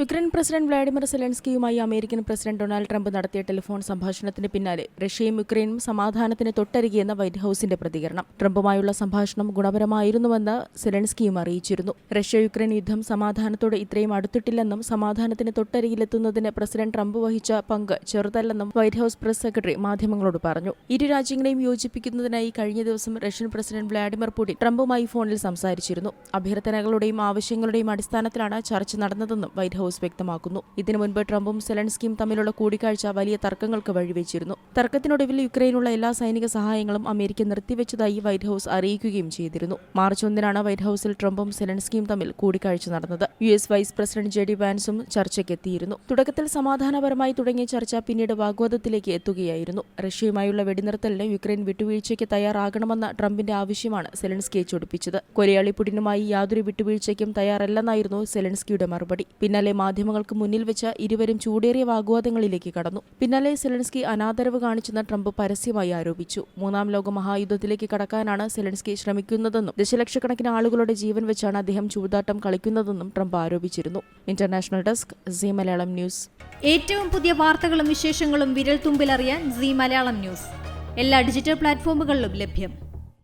Ukraine president Vladimir സെലൻസ്കിയുമായി American president Donald Trump നടത്തിയ telephone സംഭാഷണത്തിന് പിന്നാലെ റഷ്യയും യുക്രൈനും സമാധാനത്തിന് തൊട്ടരികെയെന്ന വൈറ്റ് ഹൌസിന്റെ പ്രതികരണം. ട്രംപുമായുള്ള സംഭാഷണം ഗുണപരമായിരുന്നുവെന്ന് സെലൻസ്കിയും അറിയിച്ചിരുന്നു. റഷ്യ യുക്രൈൻ യുദ്ധം സമാധാനത്തോട് ഇത്രയും അടുത്തിട്ടില്ലെന്നും സമാധാനത്തിന് തൊട്ടരികിലെത്തുന്നതിന് പ്രസിഡന്റ് ട്രംപ് വഹിച്ച പങ്ക് ചെറുതല്ലെന്നും വൈറ്റ് ഹൌസ് പ്രസ് സെക്രട്ടറി മാധ്യമങ്ങളോട് പറഞ്ഞു. ഇരു രാജ്യങ്ങളെയും യോജിപ്പിക്കുന്നതിനായി കഴിഞ്ഞ ദിവസം റഷ്യൻ പ്രസിഡന്റ് വ്ളാഡിമിർ പുടിൻ ട്രംപുമായി ഫോണിൽ സംസാരിച്ചിരുന്നു. അഭ്യർത്ഥനകളുടെയും ആവശ്യങ്ങളുടെയും അടിസ്ഥാനത്തിലാണ് ചർച്ച നടന്നതെന്നും വൈറ്റ് ഹൌസ് വ്യക്തമാക്കുന്നു. ഇതിനു മുൻപ് ട്രംപും സെലൻസ്കിയും തമ്മിലുള്ള കൂടിക്കാഴ്ച വലിയ തർക്കങ്ങൾക്ക് വഴിവെച്ചിരുന്നു. തർക്കത്തിനൊടുവിൽ യുക്രൈനുള്ള എല്ലാ സൈനിക സഹായങ്ങളും അമേരിക്ക നിർത്തിവെച്ചതായി വൈറ്റ് ഹൌസ് അറിയിക്കുകയും ചെയ്തിരുന്നു. മാർച്ച് 1 വൈറ്റ് ഹൌസിൽ ട്രംപും സെലൻസ്കിയും തമ്മിൽ കൂടിക്കാഴ്ച നടന്നത്. US വൈസ് പ്രസിഡന്റ് JD വാൻസും ചർച്ചയ്ക്കെത്തിയിരുന്നു. തുടക്കത്തിൽ സമാധാനപരമായി തുടങ്ങിയ ചർച്ച പിന്നീട് വാഗ്വാദത്തിലേക്ക് എത്തുകയായിരുന്നു. റഷ്യയുമായുള്ള വെടിനിർത്തലിന് യുക്രൈൻ വിട്ടുവീഴ്ചയ്ക്ക് തയ്യാറാകണമെന്ന ട്രംപിന്റെ ആവശ്യമാണ് സെലൻസ്കിയെ ചൊടിപ്പിച്ചത്. കൊരിയാളി പുടിനുമായി യാതൊരു വിട്ടുവീഴ്ചയ്ക്കും തയ്യാറല്ലെന്നായിരുന്നു സെലൻസ്കിയുടെ മറുപടി. പിന്നാലെ മാധ്യമങ്ങൾക്ക് മുന്നിൽ വെച്ച് ഇരുവരും ചൂടേറിയ വാഗ്വാദങ്ങളിലേക്ക് കടന്നു. പിന്നാലെ സെലൻസ്കി അനാദരവ് കാണിച്ചെന്ന് ട്രംപ് പരസ്യമായി ആരോപിച്ചു. മൂന്നാം ലോക മഹായുദ്ധത്തിലേക്ക് കടക്കാനാണ് സെലൻസ്കി ശ്രമിക്കുന്നതെന്നും ദശലക്ഷക്കണക്കിന് ആളുകളുടെ ജീവൻ വെച്ചാണ് അദ്ദേഹം ചൂതാട്ടം കളിക്കുന്നതെന്നും ട്രംപ് ആരോപിച്ചിരുന്നു. International desk Zee Malayalam news. ഏറ്റവും പുതിയ വാർത്തകളും വിശേഷങ്ങളും വിരൽ തുമ്പിലറിയാൻ സീ മലയാളം ന്യൂസ് എല്ലാ ഡിജിറ്റൽ പ്ലാറ്റ്ഫോമുകളിലും ലഭ്യം.